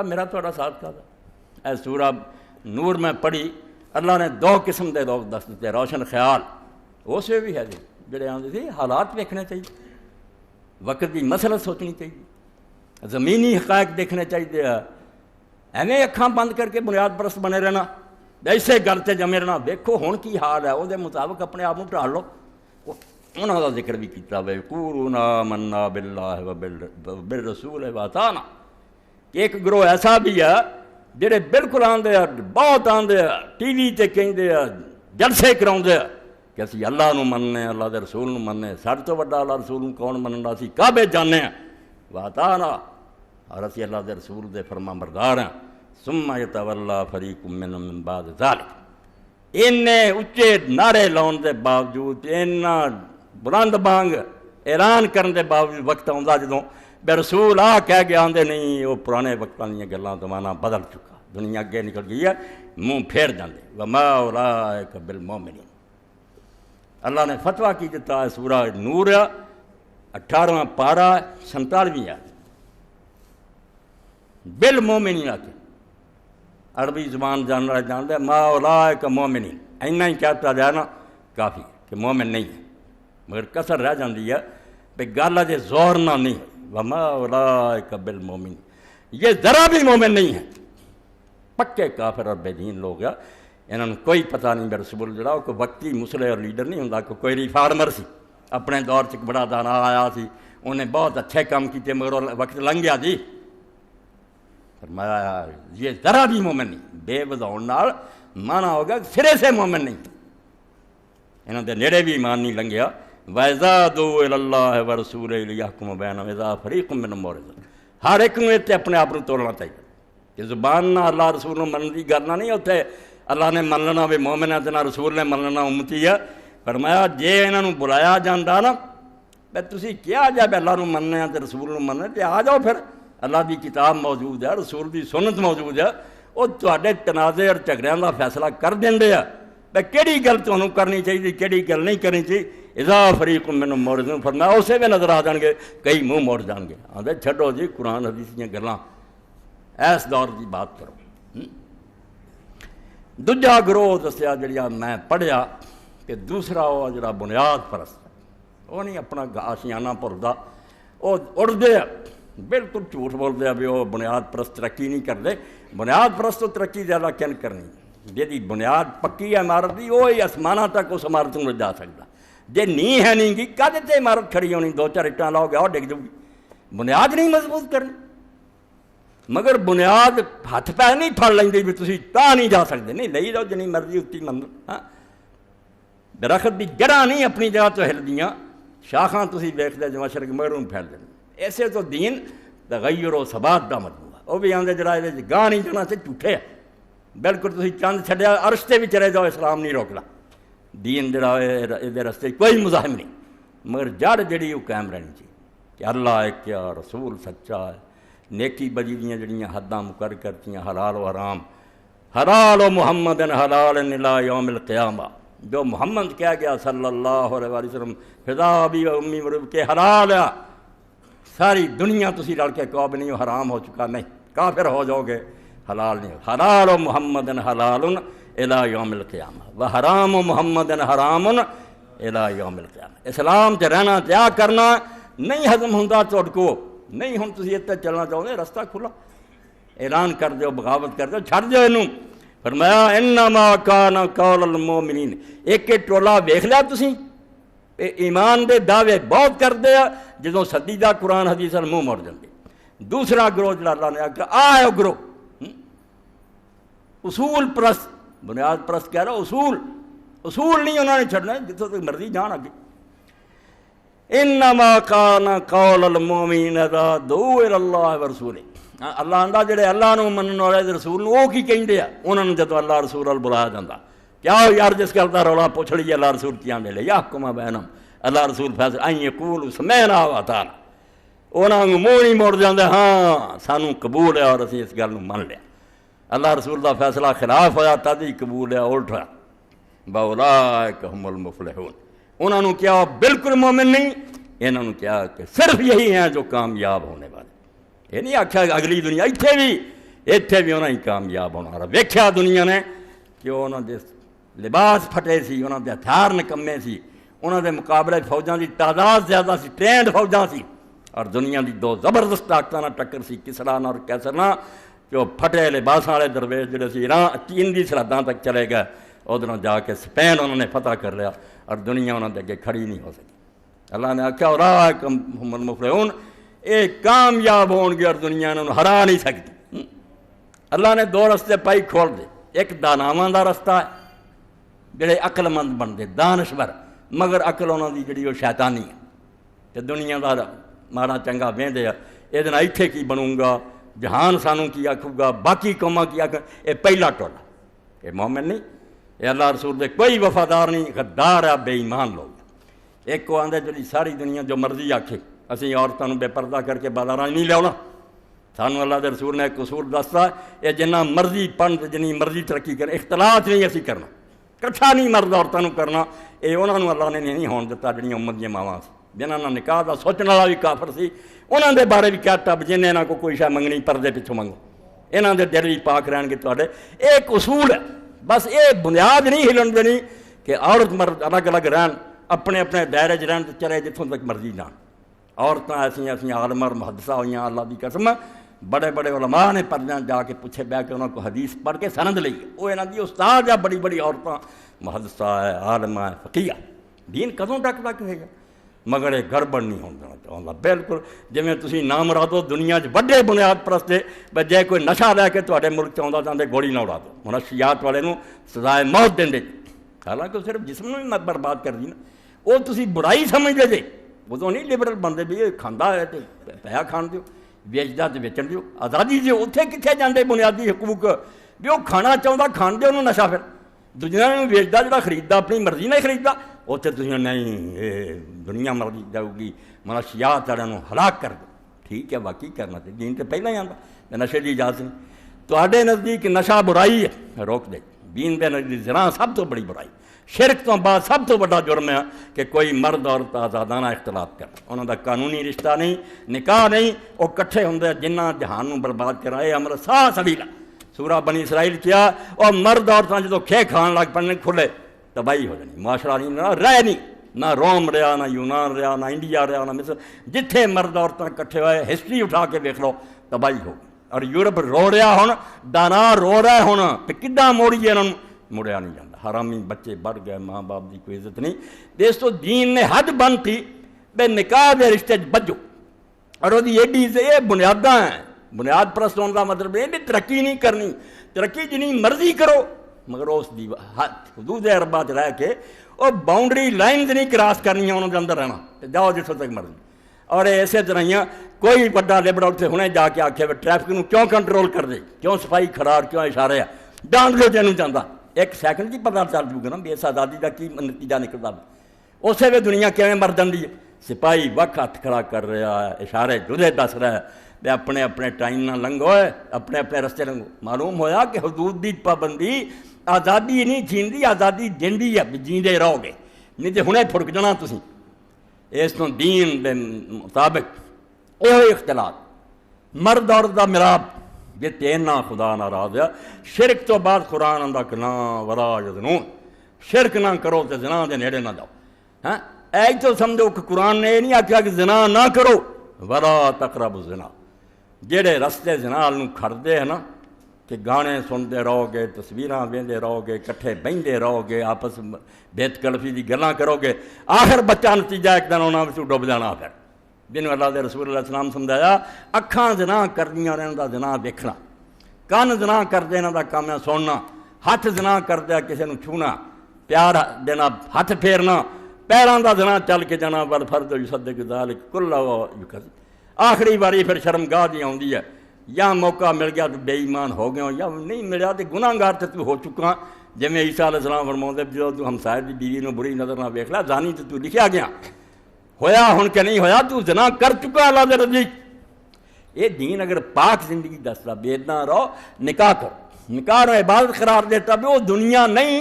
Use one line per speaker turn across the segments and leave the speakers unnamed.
میرا تھوڑا ساتھ کا تھا۔ اے سورہ نور میں پڑھی، اللہ نے دو قسم دے لوگ دس دیتے، روشن خیال اس میں بھی ہے جی جڑے آتے تھے حالات دیکھنے چاہیے، وقت کی مسئلہ سوچنی چاہیے، زمینی حقائق دیکھنے چاہیے، ایویں اکھاں بند کر کے بنیاد پرست بنے رہنا، ایسے گل تے جمے رہنا، دیکھو ہن کی حال ہے وہ دے مطابق اپنے آپ کو ڈھال لو۔ انہوں کا ذکر بھی کیتا ہے قولوا آمنا باللہ وبالرسول واطعنا، ایک گروہ ایسا بھی ہے جڑے بالکل آندے بہت آندے ٹی وی تے کہندے جلسے کراؤندے کہ اسی اللہ نو مننے، اللہ دے رسول نو مننے، ساڈے تو وڈا اللہ رسول نو کون مننا، اسی کعبے جانے ہیں واطعنا، اور اسی اللہ دے رسول دے فرما بردار ہیں۔ ثم یتولی فریق منہم من بعد ذلک، اینے اچے نعرے لاؤن دے باوجود، اینا بلند بانگ اعلان کرن دے باوجود وقت آਉਂਦਾ جدوں بے رسول آ کہہ کے آندے نہیں وہ پرانے وقتاں دیاں گلاں زمانہ بدل چکا، دنیا اگے نکل گئی ہے، منہ پھیر جاندے وما اولئک بالمؤمنین۔ اللہ نے فتویٰ کی دیتا ہے سورہ نور 18واں پارہ 47ویں آیت، بالمؤمنین آتے عربی زبان جان رہا جانتے ما اولئک مومنین، اینا ہی کہتا جائے نا کافی کہ مومن نہیں ہے، مگر کسر رہ جاندی ہے کہ گل اجے زور نہ نہیں ہے، وما اولئک بالمؤمنین، یہ ذرا بھی مومن نہیں ہے، پکے کافر اور بے دین لوگ ہیں، انہوں نے کوئی پتہ نہیں بے رسول جڑا کوئی وقتی مسلح اور لیڈر نہیں ہوندا، کوئی ریفارمر سی اپنے دور چ بڑا دانا آیا سی، انہیں بہت اچھے کام کیتے مگر وقت لنگ گیا جی، فرمایا یہ ذرا بھی مومن نہیں، بے وضاؤن نال مانا ہوگا سرے سے مومن نہیں، انہوں نے نیڑے بھی ایمان نہیں لنگیا۔ وَإِذَا دُعُوا إِلَى اللَّهِ وَرَسُولِهِ لِيَحْكُمَ بَيْنَهُمْ إِذَا فَرِيقٌ مِّنْهُم مُعْرِضُونَ، ہر ایک نوں تے اپنے آپ کو تولنا چاہیے کہ زبان نہ اللہ رسول نوں منن دی گل نہ نہیں، اتنے اللہ نے من لینا بھی مومن ہے تے نہ رسول نے من لینا امتی ہے۔ فرمایا جے انہاں نوں بلایا جاندا نا تے تسی کیا جا بھی اللہ نوں مننے تے رسول نوں مننے تے آ جاؤ، پھر اللہ دی کتاب موجود ہے، رسول دی سنت موجود ہے، وہ تواڈے تنازع اور جھگڑیاں دا فیصلہ کر دیندے ہیں کہ کیڑی گل تانوں کرنی چاہیے کیڑی گل نہیں کرنی چاہیے۔ اذا فریق منہم معرضون، فرمایا اسے بھی نظر آ جان گے، کئی منہ موڑ جان گے، آندے چھڈو جی قرآن حدیث دیاں گلاں، ایس دور دی بات کرو۔ دوجا گروہ دسیا جڑیا میں پڑھیا کہ دوسرا وہ جڑا بنیاد پرست ہے، وہ نہیں اپنا آشیانہ بھردا، وہ اڑدے بالکل جھوٹ بولتے بھی وہ بنیاد پرست ترقی نہیں کرتے، بنیاد پرست تو ترقی زیادہ کن کرنی، جی بنیاد پکی ہے عمارت کی وہی آسمانہ تک اس عمارت میں جا سکتا، جی نہیں ہے نہیں گی کدے تے عمارت کھڑی ہونی، دو چار اٹاں لاؤ گے اور ڈگ جاؤ گی، بنیاد نہیں مضبوط کرنی، مگر بنیاد ہاتھ پیر نہیں پھڑ لیں بھی تسی تاں نہیں جا سکتے، نہیں لئی جاؤ جنی مرضی اتنی منو، ہاں درخت کی جڑاں نہیں اپنی جگہ تو ہلدیاں، شاخاں تسی ویکھدے جو مشرق مغرب پھیل دیں، ایسے تو دین تغیر و ثبات دا مجموعہ، وہ بھی آندے جڑا یہ گاہ نہیں جانا سے جھوٹے ہے، بالکل تسی چند چھڈیا عرش تے بھی چلے جاؤ اسلام نہیں روکلا، دین جڑا یہ رستے کوئی مزاحم نہیں، مگر جڑ جڑی وہ قائم رہنی چاہیے کہ اللہ ایک کیا رسول سچا ہے، نیکی بدی دیاں جڑیاں حداں مقرر کرتیاں حلال و حرام، حلال و محمد حلال الی یوم القیامہ، جو محمد کہہ گیا صلی اللہ علیہ وسلم فدا بھی و امی ورب کے حلال ہے، ساری دنیا تسی رل کے کہو نہیں حرام ہو چکا، نہیں کافر ہو جاؤ گے، حلال نہیں، حلال و محمد حلال الی یوم القیامہ و حرام و محمد حرام الی یوم القیامہ، اسلام چ رہنا تیا کرنا نہیں ہضم ہوندا تہاڈ کو، نہیں ہن تسی اتنے چلنا چاہتے رستہ کھلا، اعلان کر دیو بغاوت کر دیو چھڈ دیو اینوں، فرمایا انما کان قول المؤمنین، ایک ٹولا ویکھ لیا تسی ایمان دے دعوے بہت کرتے ہیں جدوں سدیدہ قرآن حدیث منہ موڑ جاندے، دوسرا گروہ جڑا اللہ نے آکھیا آ گروہ اصول پرست، بنیاد پرست کہہ رہا اصول نہیں انہوں نے چھڑنا، جتوں تک مرضی جان آگے، انما کان قول المؤمنین اذا دعوا الی اللہ ورسولہ، اللہ آندا جڑے اللہ نو منن والے رسول نو وہ کی کہندے آ، انہاں نوں جدوں اللہ رسول ال بلایا جاندا، کیا یار جس گل کا رولا پوچھ لیے اللہ رسول کی آنے لے یحکم بینہم، اللہ رسول فیصلہ ان یقولوا سمعنا واطعنا، انہاں نوں منہ نہیں موڑ جاندے، ہاں سانوں قبول ہے اور اسی اس گل نوں من لیا، اللہ رسول دا فیصلہ خلاف ہویا تد ہی قبول ہے الٹ ہوا، فاولئک ھم المفلحون، انہوں نے کیا بالکل مومن نہیں، انہوں نے کیا کہ صرف یہی ہیں جو کامیاب ہونے والے، یہ نہیں آکھا اگلی دنیا اتنے بھی اتنے بھی انہیں ہی کامیاب ہونا رہا. ویکھیا دنیا نے کہ انہوں دے لباس پھٹے سی, انہوں دے ہتھیار نکمے سی, انہوں دے مقابلے فوجاں دی تعداد زیادہ سی, ٹرینڈ فوجاں سی, اور دنیا دی دو زبردست طاقتاں نال ٹکر سی, کسرا اور کیسر نال, کہ وہ پھٹے لباساں والے درویش جڑے سی چین دی سرحداں تک چلے گئے. ادھروں جا کے سپین انہوں نے فتح کر لیا اور دنیا انہوں دے اگے کھڑی نہیں ہو سکی. اللہ نے آخیا اولئک هم المفلحون, یہ کامیاب ہون گے اور دنیا انہوں ہرا نہیں سکتی. اللہ نے دو رستے پائی کھول دے. ایک داناواں دا رستہ ہے جڑے عقل مند بنتے دانشور, مگر عقل انہوں دی جڑی وہ شیطانی ہے, کہ دنیا دا مارا چنگا وہدے یہ اتنے کی بنوں گا, جہان سانوں کی آکھوں گا, باقی قوماں کی آکھوں. یہ پہلا ٹولا, یہ مومن نہیں, یہ اللہ رسول دے کوئی وفادار نہیں, غدار ہے, بے ایمان لوگ. ایک کو آندے جڑی ساری دنیا جو مرضی آکھے اسی عورتوں بے پردہ کر کے بازاراں نہیں لیا, سانوں اللہ دے رسول نے ایک اصول دستا, یہ جنہ مرضی پن جنی مرضی ترقی کرے, اختلاط نہیں اسی کرنا, کٹھا نہیں مرد عورتوں کرنا. یہ انہوں نے اللہ نے نہیں ہون دیتا جڑیاں امت دیا ماواں سی, جنہاں نے نکاح دا سوچنے والا بھی کافر سی, انہوں دے بارے بھی کہتا جنہیں انہاں کو کوئی شاہ منگنی پردے پچھوں منگو, انہوں دے دل بھی پاک رہن گے. تواڈے ایک اصول ہے بس, یہ بنیاد نہیں ہلن دینی کہ عورت مرد الگ الگ رہن, اپنے اپنے دائرے رہن, چلے جتوں تک مرضی جان. عورتاں ایسیاں عالم اور محدثہ ہوئیاں, اللہ دی قسم, بڑے بڑے علماء نے پڑھنا جا کے پوچھے بہ کے انہوں کو حدیث پڑھ کے سند لئی, وہ انہاں دی استاد ہے, بڑی بڑی عورتاں محدثہ ہے, عالمہ ہے, فقیہ. دین کدوں تک ہوئے گا, مگر یہ گڑبڑ نہیں ہونا چاہتا. بالکل جویں تسی نام مرادو دنیا وڈے بنیاد پرست بے جے کوئی نشہ لے کے تواڈے ملک چاہتا چاہتے گولی نہ اڑا دو, منشیات والے نوں سزائے موت دیں. حالانکہ صرف جسم نوں ہی برباد کر دی نا, وہ تسی برائی سمجھتے جے, ادوں نہیں لبرل بنتے بھی یہ کھانا ہے تو پیسہ کھان دیو, ویچدا تو ویچن دیو. آزادی جی اتنے کتنے جاندے بنیادی حقوق بھی وہ کھانا چاہتا کھان دے, انہوں نشہ پھر دنیا نے ویچتا جڑا خریدتا اپنی مرضی نہیں خریدتا, اتنے تھی نہیں یہ دنیا مرضی جاؤ گی, منشیات والوں ہلاک کر دو. ٹھیک ہے, واقعی کرنا چاہیے, دین تو پہلے ہی آتا, نشے کی اجازت نہیں. تواڈے نزدیک نشہ برائی ہے, روک دے. دین دے نزدیک زنا سب تو بڑی برائی, شرک تو بعد سب تو بڑا جرم ہے کہ کوئی مرد عورت آزادانہ اختلاط کر, انہوں دا قانونی رشتہ نہیں, نکاح نہیں, وہ کٹھے ہوندے جنہ جہان نوں برباد کرائے. عمل سا سبیلا سورہ بنی اسرائیل کیا, اور مرد عورتاں جدوں کھے کھان لگ پڑنے کھلے تباہی ہو جانی. معاشرہ نہیں رہ نہیں, نہ روم رہا, نہ یونان رہا, نہ انڈیا رہا, نہ مصر, جتھے مرد عورتاں کٹھے ہوئے ہسٹری اٹھا کے دیکھ لو تباہی ہو. اور یورپ رو رہا ہون, دانا رو رہا ہون, کہ کداں موڑیے انہوں مڑیا نہیں جاتا. حرامی بچے بڑھ گئے, ماں باپ کی کوئی عزت نہیں. دیس تو دین نے حد بند تھی بے نکاح دے رشتے بجو, اور وہ ایڈی یہ بنیاداں ہیں. بنیاد پرست ہونے کا مطلب یہ ترقی نہیں کرنی, ترقی جنی مرضی کرو, مگر اس دی حدود اربات رہ کے وہ باؤنڈری لائنز نہیں کراس کرنی, انہوں کے اندر رہنا, جاؤ جتوں تک مرضی. اور اسی طرح ہی کوئی بڑا لیبر اتنے ہنے جا کے آکھے ٹریفک نوں کیوں کنٹرول کر دے, کیوں صفائی خرار, کیوں اشارے ہے, ڈانٹ لو جنوں چاہتا, ایک سیکنڈ کی پتہ چل جائے گا نا بھی اس آزادی کا کی نتیجہ نکلتا. اسی ویلے دنیا کیویں مر جاندی ہے, سپاہی وقت ہاتھ کھڑا کر رہا ہے, اشارے جدے دس رہا ہے, بے اپنے اپنے ٹائم نہ لنگو, اپنے اپنے رستے لنگو. معلوم ہویا کہ حدود دی پابندی آزادی نہیں چھیندی, آزادی دیندی ہے, جیندے رہو گے, نہیں تو ہنے پھڑک جانا تسی. اس تو دین دے مطابق یہ اختلاط, مرد عورت دا ملاپ, یہ تینا خدا ناراض ہے. شرک تو بعد قرآن آندا کہ نا ولا یزنون, شرک نہ کرو تو زنا دے نیڑے نہ جاؤ. ہاں ایک تو سمجھو کہ قرآن نے یہ نہیں آخیا کہ زنا نہ کرو, ولا تقربوا الزنا. جہے رستے زنا نوں کھڑدے ہیں نا, کہ گانے سنتے رہو گے, تصویراں ویندے رہو گے, کٹھے بہندے رہو گے, آپس بیت کلفی دی گلاں کرو گے, آخر بچہ نتیجہ ایک دن انہاں وچ ڈب جانا. پھر جنوں اللہ دے رسول اللہ السلام سمجھایا, اکھاں زنا کردیاں رہن دا زنا ویکھنا, کان زنا کردے انہاں دا کام ہے سننا, ہاتھ زنا کردیا کسے نوں چھونا, پیار دینا, ہاتھ پھیرنا, پیراں دا زنا چل کے جانا, والفرد یصدق ذلک کلہ یکذب. آخری باری پھر شرمگاہ دی آؤندی ہے, یا موقع مل گیا تو بے ایمان ہو گیا, یا نہیں ملیا تو گناہ گار تو ہو چکا. جویں عیسیٰ علیہ السلام فرماؤندے جدوں تو ہمسائے دی بیوی نوں بری نظر نہ ویکھ لے, زانی تو لکھیا گیا, ہویا ہن کہ نہیں ہویا, تو زنا کر چکا اللہ دے نزدیک. یہ دین اگر پاک زندگی دستا بے ادنا رہو, نکاح کرو, نکاح نوں عبادت قرار دیتا بھی وہ دنیا نہیں,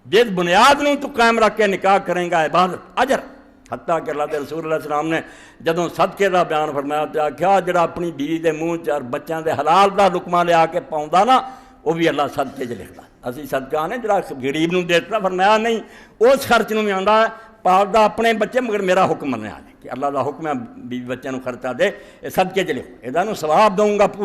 جس بنیاد نوں تو قائم رکھ کے نکاح کریں گا, عبادت, اجر, حتیٰ کہ اللہ دے رسول علیہ السلام نے جدوں صدقے دا بیان فرمایا تو آکھیا جڑا اپنی بیوی دے منہ چ اور بچیاں دے حلال دا لقمہ لے آ کے پاؤندا نا وہ بھی اللہ صدقے چ لکھدا. اسی صدقہ نے جڑا غریب نوں دیتا فرمایا نہیں اس خرچ نوں بھی آندا پالدا اپنے بچے مگر میرا حکم منیا نہیں کہ اللہ دا حکم ہے بیوی بچیاں نوں خرچہ دے یہ صدقے چ لکھو یہ ثواب دوں گا.